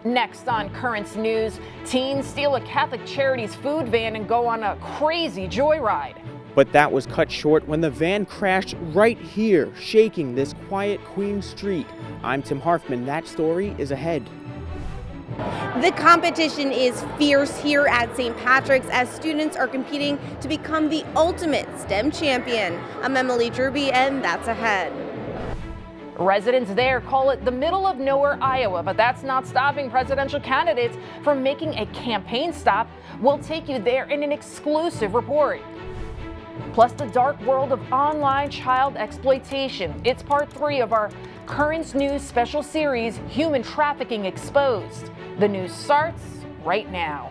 Next on Currents News, teens steal a Catholic Charities food van and go on a crazy joyride. But that was cut short when the van crashed right here, shaking this quiet Queen Street. I'm Tim Harfman. That story is ahead. The competition is fierce here at St. Patrick's as students are competing to become the ultimate STEM champion. I'm Emily Druby, and that's ahead. Residents there call it the middle of nowhere, Iowa, but that's not stopping presidential candidates from making a campaign stop. We'll take you there in an exclusive report. Plus, the dark world of online child exploitation. It's part 3 of our Currents News special series, Human Trafficking Exposed. The news starts right now.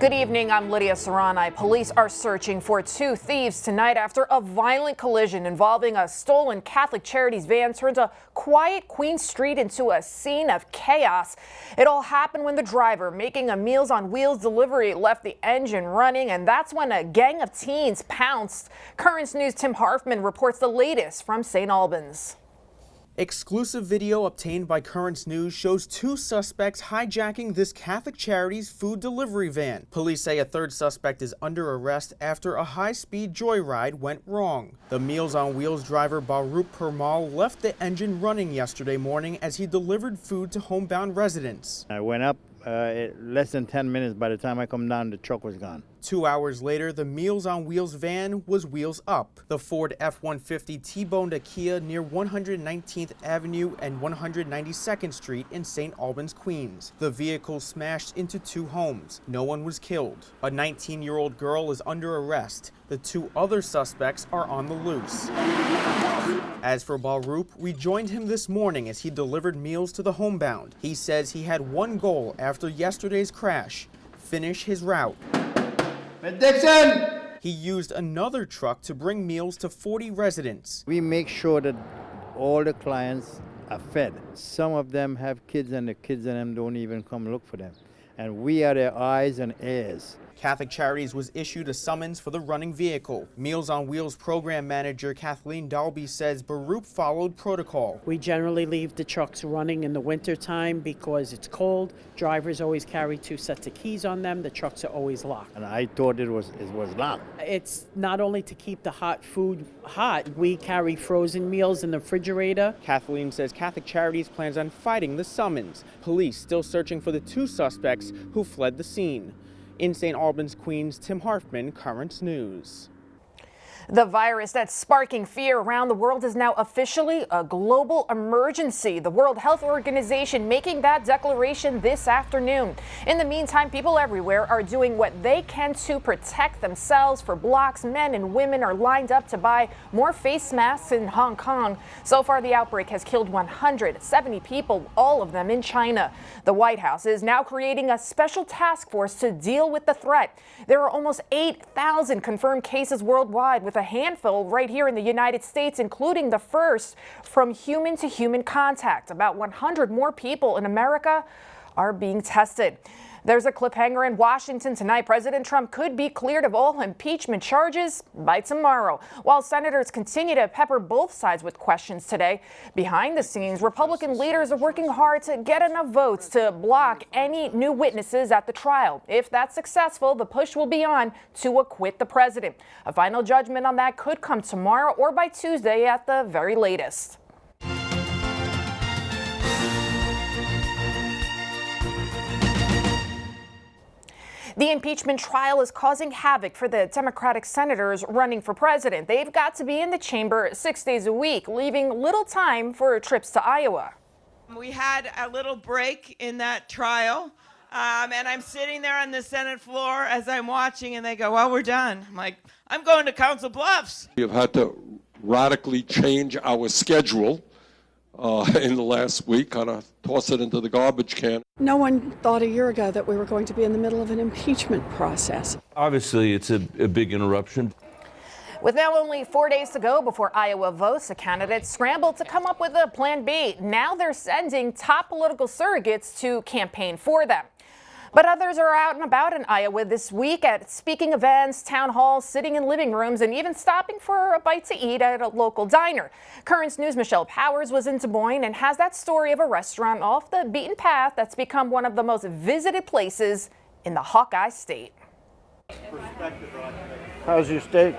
Good evening, I'm Lydia Serrani. Police are searching for 2 thieves tonight after a violent collision involving a stolen Catholic Charities van turned a quiet Queen Street into a scene of chaos. It all happened when the driver making a Meals on Wheels delivery left the engine running, and that's when a gang of teens pounced. Currents News' Tim Harfman reports the latest from St. Albans. Exclusive video obtained by Currents News shows 2 suspects hijacking this Catholic Charities food delivery van. Police say a 3rd suspect is under arrest after a high-speed joyride went wrong. The Meals on Wheels driver Baruch Permal left the engine running yesterday morning as he delivered food to homebound residents. I went up less than 10 minutes. By the time I come down, the truck was gone. 2 hours later, the Meals on Wheels van was wheels up. The Ford F-150 T-boned a Kia near 119th Avenue and 192nd Street in St. Albans, Queens. The vehicle smashed into 2 homes. No one was killed. A 19-year-old girl is under arrest. The 2 other suspects are on the loose. As for Baruch, we joined him this morning as he delivered meals to the homebound. He says he had one goal after yesterday's crash: finish his route. Dixon! He used another truck to bring meals to 40 residents. We make sure that all the clients are fed. Some of them have kids, and the kids and them don't even come look for them. And we are their eyes and ears. Catholic Charities was issued a summons for the running vehicle. Meals on Wheels program manager Kathleen Dalby says Baruch followed protocol. We generally leave the trucks running in the winter time because it's cold. Drivers always carry 2 sets of keys on them. The trucks are always locked. And I thought it was locked. It's not only to keep the hot food hot. We carry frozen meals in the refrigerator. Kathleen says Catholic Charities plans on fighting the summons. Police still searching for the 2 suspects who fled the scene. In St. Albans, Queens, Tim Harfman, Currents News. The virus that's sparking fear around the world is now officially a global emergency. The World Health Organization making that declaration this afternoon. In the meantime, people everywhere are doing what they can to protect themselves. For blocks, men and women are lined up to buy more face masks in Hong Kong. So far, the outbreak has killed 170 people, all of them in China. The White House is now creating a special task force to deal with the threat. There are almost 8,000 confirmed cases worldwide, with a handful right here in the United States, including the first from human to human contact. About 100 more people in America are being tested. There's a cliffhanger in Washington tonight. President Trump could be cleared of all impeachment charges by tomorrow, while senators continue to pepper both sides with questions today. Behind the scenes, Republican leaders are working hard to get enough votes to block any new witnesses at the trial. If that's successful, the push will be on to acquit the president. A final judgment on that could come tomorrow or by Tuesday at the very latest. The impeachment trial is causing havoc for the Democratic senators running for president. They've got to be in the chamber 6 days a week, leaving little time for trips to Iowa. We had a little break in that trial, and I'm sitting there on the Senate floor as I'm watching, and they go, well, we're done. I'm like, I'm going to Council Bluffs. We have had to radically change our schedule in the last week, kind of toss it into the garbage can. No one thought a year ago that we were going to be in the middle of an impeachment process. Obviously, it's a big interruption. With now only 4 days to go before Iowa votes, the candidates scrambled to come up with a plan B. Now they're sending top political surrogates to campaign for them. But others are out and about in Iowa this week at speaking events, town halls, sitting in living rooms, and even stopping for a bite to eat at a local diner. Currents News' Michelle Powers was in Des Moines and has that story of a restaurant off the beaten path that's become one of the most visited places in the Hawkeye State. How's your steak?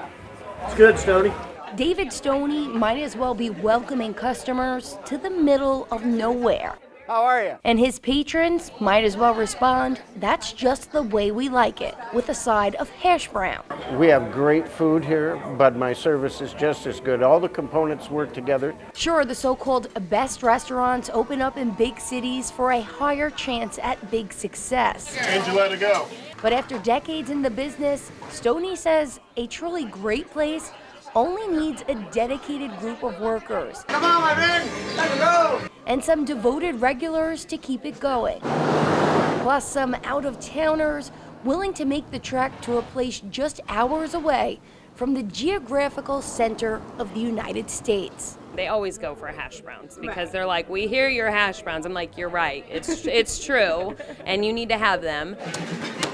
It's good, Stoney. David Stoney might as well be welcoming customers to the middle of nowhere. How are you? And his patrons might as well respond, "That's just the way we like it," with a side of hash brown. We have great food here, but my service is just as good. All the components work together. Sure, the so-called best restaurants open up in big cities for a higher chance at big success. And you let it go. But after decades in the business, Stoney says a truly great place only needs a dedicated group of workers. Come on, my man, let's go! And some devoted regulars to keep it going. Plus some out-of-towners willing to make the trek to a place just hours away from the geographical center of the United States. They always go for hash browns because they're like, "We hear your hash browns." I'm like, "You're right. It's true, and you need to have them."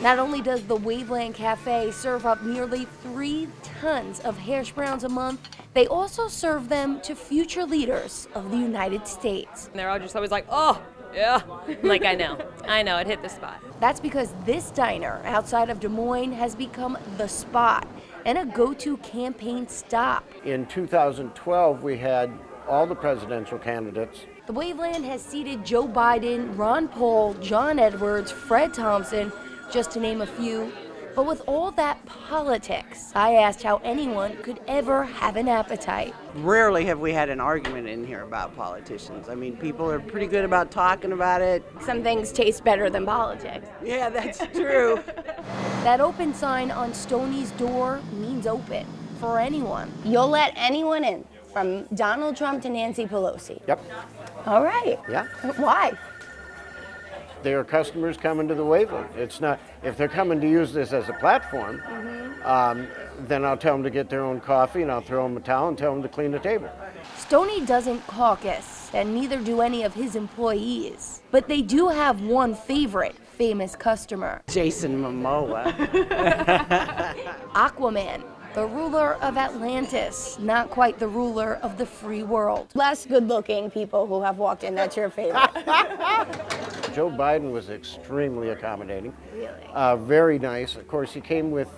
Not only does the Waveland Cafe serve up nearly 3 tons of hash browns a month, they also serve them to future leaders of the United States. And they're all just always like, "Oh, yeah." I'm like, I know, it hit the spot. That's because this diner outside of Des Moines has become the spot and a go-to campaign stop. In 2012, we had all the presidential candidates. The Waveland has seated Joe Biden, Ron Paul, John Edwards, Fred Thompson, just to name a few. But with all that politics, I asked how anyone could ever have an appetite. Rarely have we had an argument in here about politicians. I mean, people are pretty good about talking about it. Some things taste better than politics. Yeah, that's true. That open sign on Stoney's door means open for anyone. You'll let anyone in, from Donald Trump to Nancy Pelosi. Yep. All right. Yeah. Why? They are customers coming to the Waveland. It's not, if they're coming to use this as a platform, then I'll tell them to get their own coffee and I'll throw them a towel and tell them to clean the table. Stoney doesn't caucus, and neither do any of his employees. But they do have one favorite famous customer. Jason Momoa. Aquaman, the ruler of Atlantis, not quite the ruler of the free world. Less good-looking people who have walked in, that's your favorite. Joe Biden was extremely accommodating. Really? Very nice. Of course, he came with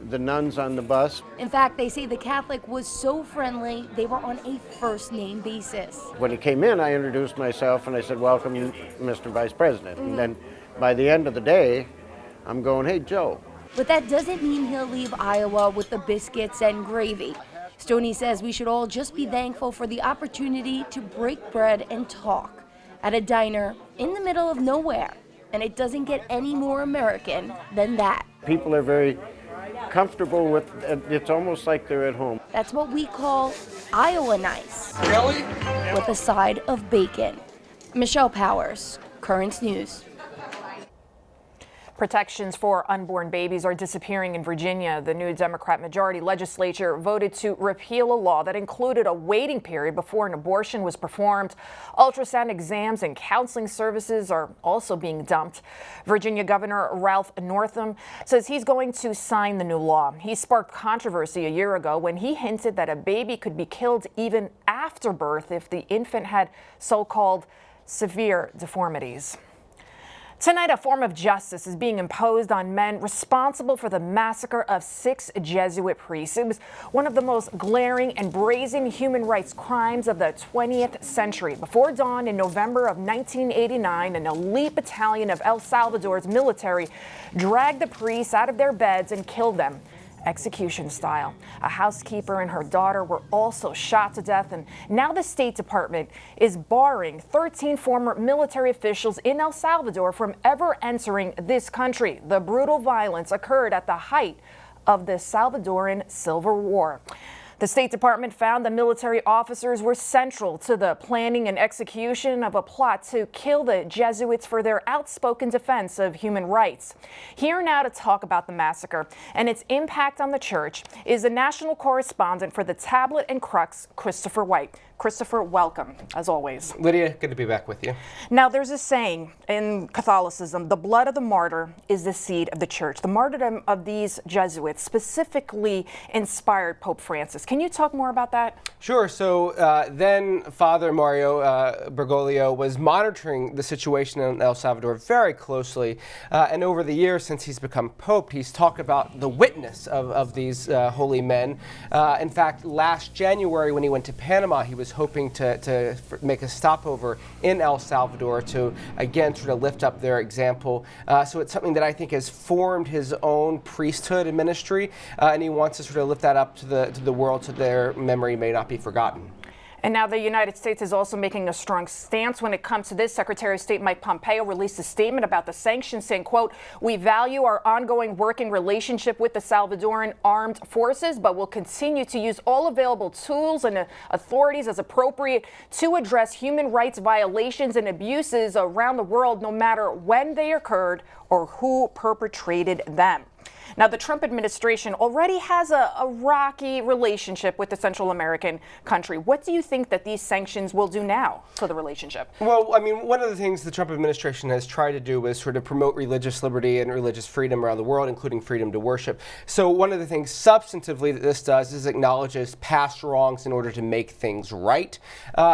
the nuns on the bus. In fact, they say the Catholic was so friendly, they were on a first-name basis. When he came in, I introduced myself and I said, "Welcome, Mr. Vice President." And then by the end of the day, I'm going, "Hey, Joe." But that doesn't mean he'll leave Iowa with the biscuits and gravy. Stoney says we should all just be thankful for the opportunity to break bread and talk at a diner in the middle of nowhere. And it doesn't get any more American than that. People are very comfortable with it. It's almost like they're at home. That's what we call Iowa nice. Really? With a side of bacon. Michelle Powers, Currents News. Protections for unborn babies are disappearing in Virginia. The new Democrat majority legislature voted to repeal a law that included a waiting period before an abortion was performed. Ultrasound exams and counseling services are also being dumped. Virginia Governor Ralph Northam says he's going to sign the new law. He sparked controversy a year ago when he hinted that a baby could be killed even after birth if the infant had so-called severe deformities. Tonight, a form of justice is being imposed on men responsible for the massacre of 6 Jesuit priests. It was one of the most glaring and brazen human rights crimes of the 20th century. Before dawn in November of 1989, an elite battalion of El Salvador's military dragged the priests out of their beds and killed them, execution style. A housekeeper and her daughter were also shot to death, and now the State Department is barring 13 former military officials in El Salvador from ever entering this country. The brutal violence occurred at the height of the Salvadoran Civil War. The State Department found the military officers were central to the planning and execution of a plot to kill the Jesuits for their outspoken defense of human rights. Here now to talk about the massacre and its impact on the church is the national correspondent for the Tablet and Crux, Christopher White. Christopher, welcome, as always. Lydia, good to be back with you. Now, there's a saying in Catholicism, the blood of the martyr is the seed of the church. The martyrdom of these Jesuits specifically inspired Pope Francis. Can you talk more about that? Sure. So then Father Mario Bergoglio was monitoring the situation in El Salvador very closely. And over the years since he's become Pope, he's talked about the witness of these holy men. In fact, last January when he went to Panama, he was hoping to make a stopover in El Salvador to, again, sort of lift up their example. So it's something that I think has formed his own priesthood and ministry, and he wants to sort of lift that up to the world so their memory may not be forgotten. And now the United States is also making a strong stance when it comes to this. Secretary of State Mike Pompeo released a statement about the sanctions saying, quote, "We value our ongoing working relationship with the Salvadoran armed forces, but will continue to use all available tools and authorities as appropriate to address human rights violations and abuses around the world, no matter when they occurred or who perpetrated them." Now, the Trump administration already has a rocky relationship with the Central American country. What do you think that these sanctions will do now to the relationship? Well, I mean, one of the things the Trump administration has tried to do is sort of promote religious liberty and religious freedom around the world, including freedom to worship. So one of the things substantively that this does is acknowledges past wrongs in order to make things right.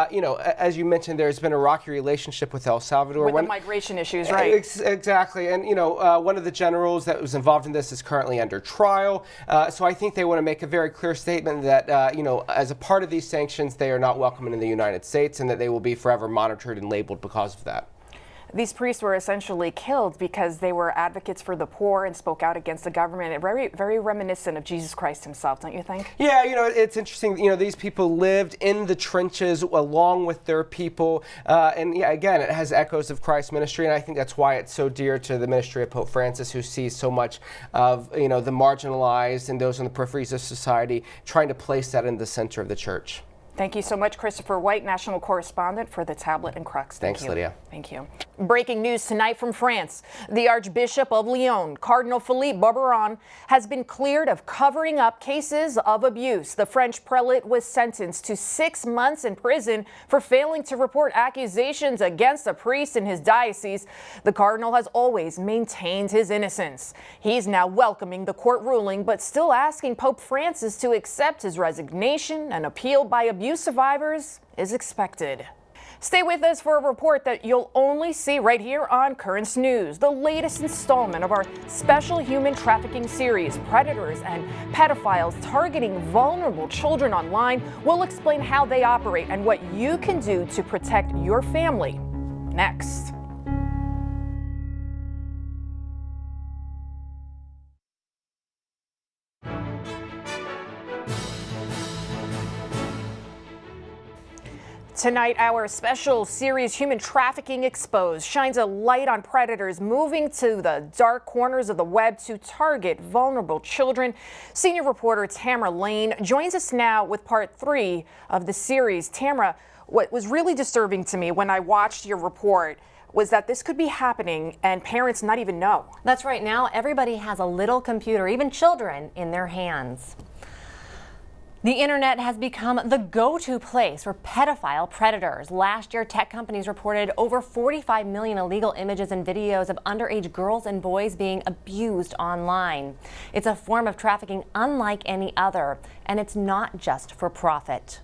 You know, as you mentioned, there's been a rocky relationship with El Salvador. With the migration issues, right? Exactly. And, you know, one of the generals that was involved in this is currently under trial. So I think they want to make a very clear statement that, you know, as a part of these sanctions, they are not welcome in the United States and that they will be forever monitored and labeled because of that. These priests were essentially killed because they were advocates for the poor and spoke out against the government. Very, very reminiscent of Jesus Christ himself, don't you think? Yeah, you know, it's interesting. You know, these people lived in the trenches along with their people. And yeah, again, it has echoes of Christ's ministry. And I think that's why it's so dear to the ministry of Pope Francis, who sees so much of, you know, the marginalized and those on the peripheries of society, trying to place that in the center of the church. Thank you so much, Christopher White, national correspondent for the Tablet and Crux. Thanks, Lydia. Thank you. Breaking news tonight from France. The Archbishop of Lyon, Cardinal Philippe Barbarin, has been cleared of covering up cases of abuse. The French prelate was sentenced to 6 months in prison for failing to report accusations against a priest in his diocese. The cardinal has always maintained his innocence. He's now welcoming the court ruling, but still asking Pope Francis to accept his resignation. An appeal by abuse survivors is expected. Stay with us for a report that you'll only see right here on Currents News, the latest installment of our special human trafficking series. Predators and pedophiles targeting vulnerable children online. We'll explain how they operate and what you can do to protect your family. Next. Tonight, our special series, Human Trafficking Exposed, shines a light on predators moving to the dark corners of the web to target vulnerable children. Senior reporter Tamara Lane joins us now with part 3 of the series. Tamara, what was really disturbing to me when I watched your report was that this could be happening and parents not even know. That's right. Now everybody has a little computer, even children, in their hands. The internet has become the go-to place for pedophile predators. Last year, tech companies reported over 45 million illegal images and videos of underage girls and boys being abused online. It's a form of trafficking unlike any other, and it's not just for profit.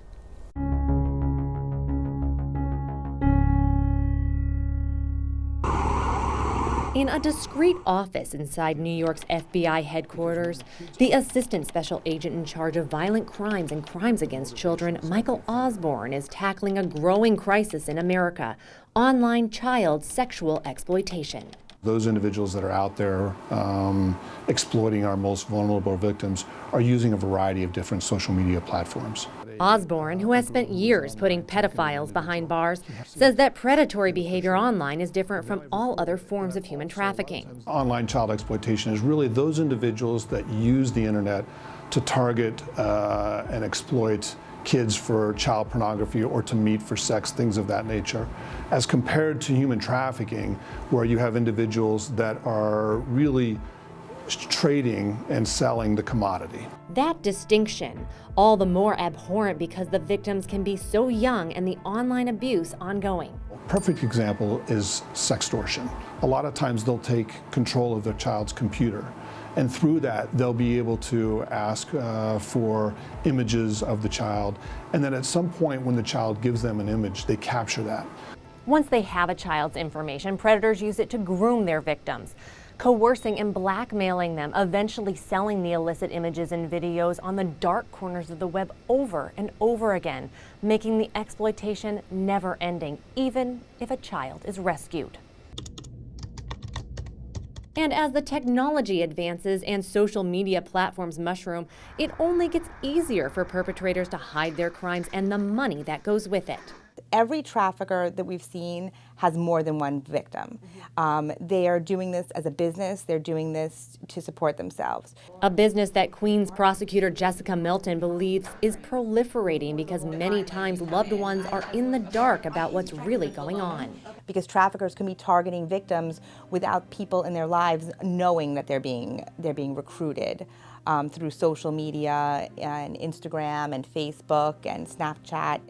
In a discreet office inside New York's FBI headquarters, the assistant special agent in charge of violent crimes and crimes against children, Michael Osborne, is tackling a growing crisis in America: online child sexual exploitation. Those individuals that are out there exploiting our most vulnerable victims are using a variety of different social media platforms. Osborne, who has spent years putting pedophiles behind bars, says that predatory behavior online is different from all other forms of human trafficking. Online child exploitation is really those individuals that use the internet to target and exploit kids for child pornography or to meet for sex, things of that nature, as compared to human trafficking, where you have individuals that are really trading and selling the commodity. That distinction, all the more abhorrent because the victims can be so young and the online abuse ongoing. Perfect example is sextortion. A lot of times they'll take control of their child's computer, and through that they'll be able to ask for images of the child, and then at some point when the child gives them an image, they capture that. Once they have a child's information, predators use it to groom their victims, coercing and blackmailing them, eventually selling the illicit images and videos on the dark corners of the web over and over again, making the exploitation never ending, even if a child is rescued. And as the technology advances and social media platforms mushroom, it only gets easier for perpetrators to hide their crimes and the money that goes with it. Every trafficker that we've seen has more than one victim. They are doing this as a business. They're doing this to support themselves. A business that Queens prosecutor Jessica Milton believes is proliferating because many times loved ones are in the dark about what's really going on. Because traffickers can be targeting victims without people in their lives knowing that they're being recruited through social media and Instagram and Facebook and Snapchat.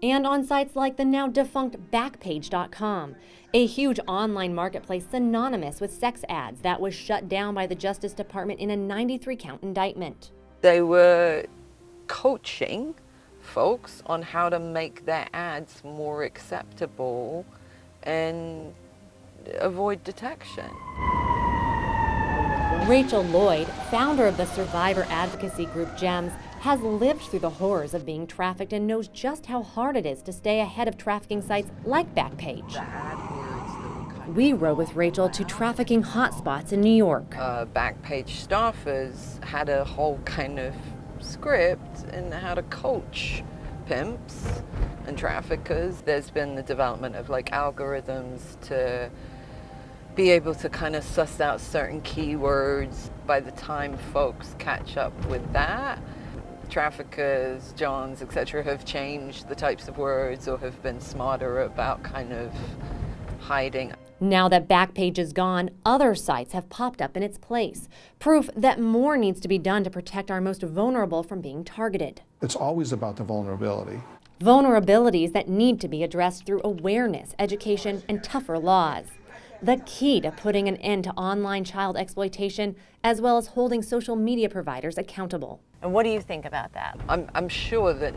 And on sites like the now defunct Backpage.com, a huge online marketplace synonymous with sex ads that was shut down by the Justice Department in a 93-count indictment. They were coaching folks on how to make their ads more acceptable and avoid detection. Rachel Lloyd, founder of the survivor advocacy group GEMS, has lived through the horrors of being trafficked and knows just how hard it is to stay ahead of trafficking sites like Backpage. We rode with Rachel to trafficking hotspots in New York. Backpage staffers had a whole kind of script in how to coach pimps and traffickers. There's been the development of like algorithms to be able to kind of suss out certain keywords. By the time folks catch up with that, traffickers, Johns, etc. have changed the types of words or have been smarter about kind of hiding. Now that Backpage is gone, other sites have popped up in its place. Proof that more needs to be done to protect our most vulnerable from being targeted. It's always about the vulnerability. Vulnerabilities that need to be addressed through awareness, education, and tougher laws. The key to putting an end to online child exploitation, as well as holding social media providers accountable. And what do you think about that? I'm sure that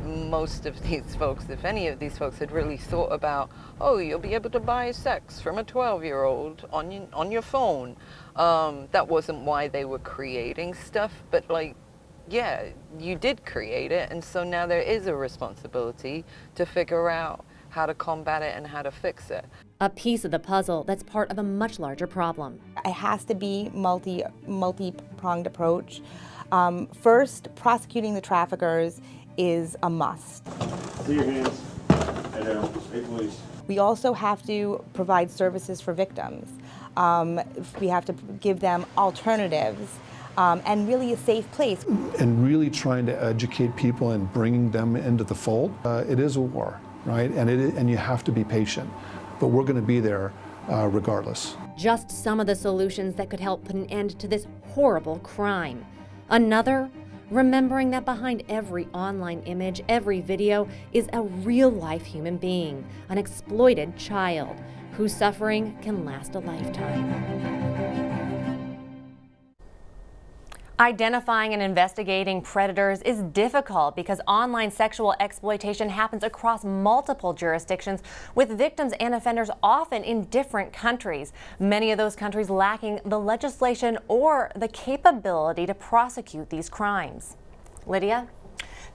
most of these folks, if any of these folks, had really thought about, oh, you'll be able to buy sex from a 12-year-old on your phone. That wasn't why they were creating stuff, but like, yeah, you did create it, and so now there is a responsibility to figure out how to combat it and how to fix it. A piece of the puzzle that's part of a much larger problem. It has to be multi-pronged approach. First, prosecuting the traffickers is a must. Clear your hands. Head down. Hey, police. We also have to provide services for victims. We have to give them alternatives and really a safe place. And really trying to educate people and bringing them into the fold. It is a war, right? And you have to be patient. But we're going to be there regardless. Just some of the solutions that could help put an end to this horrible crime. Another, remembering that behind every online image, every video, is a real-life human being, an exploited child, whose suffering can last a lifetime. Identifying and investigating predators is difficult because online sexual exploitation happens across multiple jurisdictions, with victims and offenders often in different countries, many of those countries lacking the legislation or the capability to prosecute these crimes. Lydia?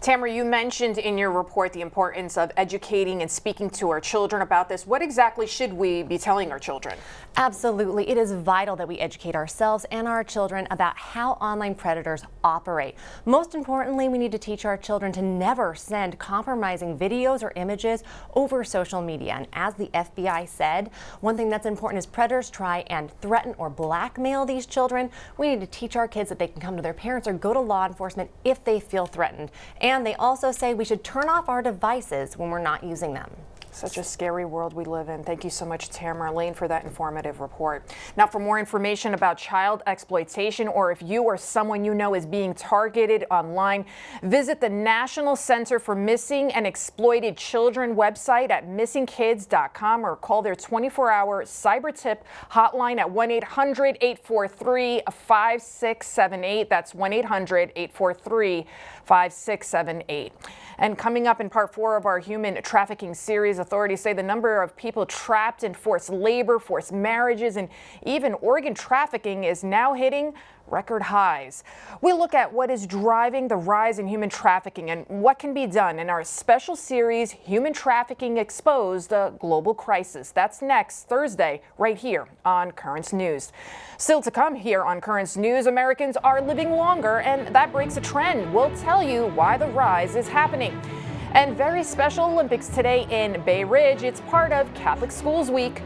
Tamara, you mentioned in your report the importance of educating and speaking to our children about this. What exactly should we be telling our children? Absolutely. It is vital that we educate ourselves and our children about how online predators operate. Most importantly, we need to teach our children to never send compromising videos or images over social media. And as the FBI said, one thing that's important is predators try and threaten or blackmail these children. We need to teach our kids that they can come to their parents or go to law enforcement if they feel threatened. And they also say we should turn off our devices when we're not using them. Such a scary world we live in. Thank you so much, Tamara Lane, for that informative report. Now, for more information about child exploitation, or if you or someone you know is being targeted online, visit the National Center for Missing and Exploited Children website at missingkids.com or call their 24-hour cyber tip hotline at 1-800-843-5678. That's 1-800-843-5678. And coming up in part 4 of our Human Trafficking series, authorities say the number of people trapped in forced labor, forced marriages, and even organ trafficking is now hitting record highs. We look at what is driving the rise in human trafficking and what can be done in our special series, Human Trafficking Exposed, a Global Crisis. That's next Thursday, right here on Currents News. Still to come here on Currents News, Americans are living longer, and that breaks a trend. We'll tell you why the rise is happening. And very special Olympics today in Bay Ridge. It's part of Catholic Schools Week.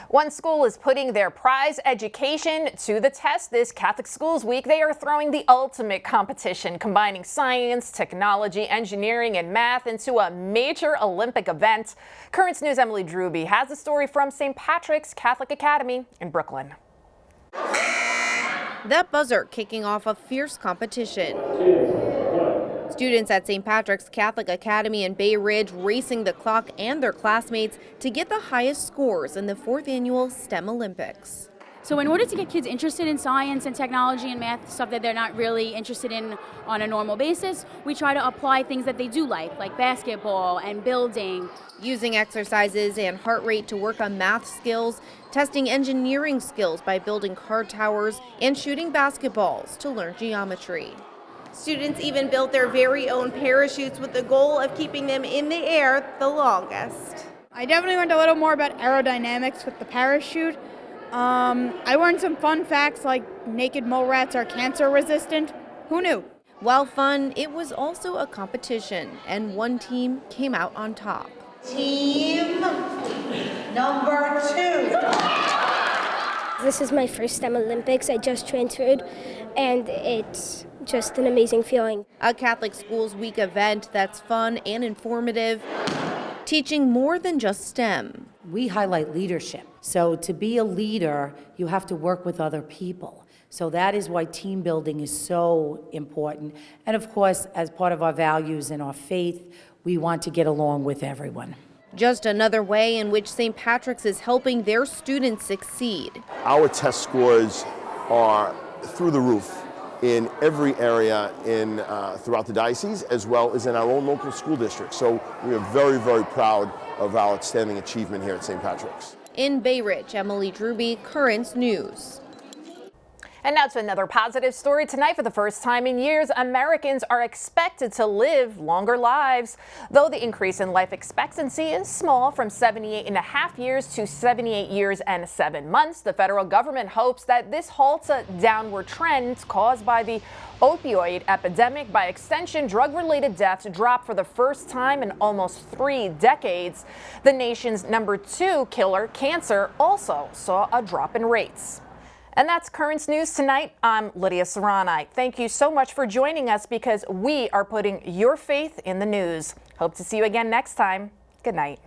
One school is putting their prize education to the test this Catholic Schools Week. They are throwing the ultimate competition, combining science, technology, engineering, and math into a major Olympic event. Currents News' Emily Druby has a story from St. Patrick's Catholic Academy in Brooklyn. That buzzer kicking off a fierce competition. Students at St. Patrick's Catholic Academy in Bay Ridge racing the clock and their classmates to get the highest scores in the 4th annual STEM Olympics. So in order to get kids interested in science and technology and math, stuff that they're not really interested in on a normal basis, we try to apply things that they do like basketball and building. Using exercises and heart rate to work on math skills, testing engineering skills by building car towers, and shooting basketballs to learn geometry. Students even built their very own parachutes with the goal of keeping them in the air the longest. I definitely learned a little more about aerodynamics with the parachute. I learned some fun facts like naked mole rats are cancer resistant. Who knew? While fun, it was also a competition, and one team came out on top. Team number 2. This is my first STEM Olympics. I just transferred, and it's just an amazing feeling. A Catholic Schools Week event that's fun and informative, teaching more than just STEM. We highlight leadership. So to be a leader, you have to work with other people. So that is why team building is so important. And of course, as part of our values and our faith, we want to get along with everyone. Just another way in which St. Patrick's is helping their students succeed. Our test scores are through the roof in every area throughout the diocese, as well as in our own local school district. So we are very, very proud of our outstanding achievement here at St. Patrick's. In Bay Ridge, Emily Druby, Currents News. And now to another positive story. Tonight, for the first time in years, Americans are expected to live longer lives. Though the increase in life expectancy is small, from 78.5 years to 78 years and 7 months, the federal government hopes that this halts a downward trend caused by the opioid epidemic. By extension, drug-related deaths dropped for the first time in almost 3 decades. The nation's number 2 killer, cancer, also saw a drop in rates. And that's Currents News tonight. I'm Lydia Serrani. Thank you so much for joining us, because we are putting your faith in the news. Hope to see you again next time. Good night.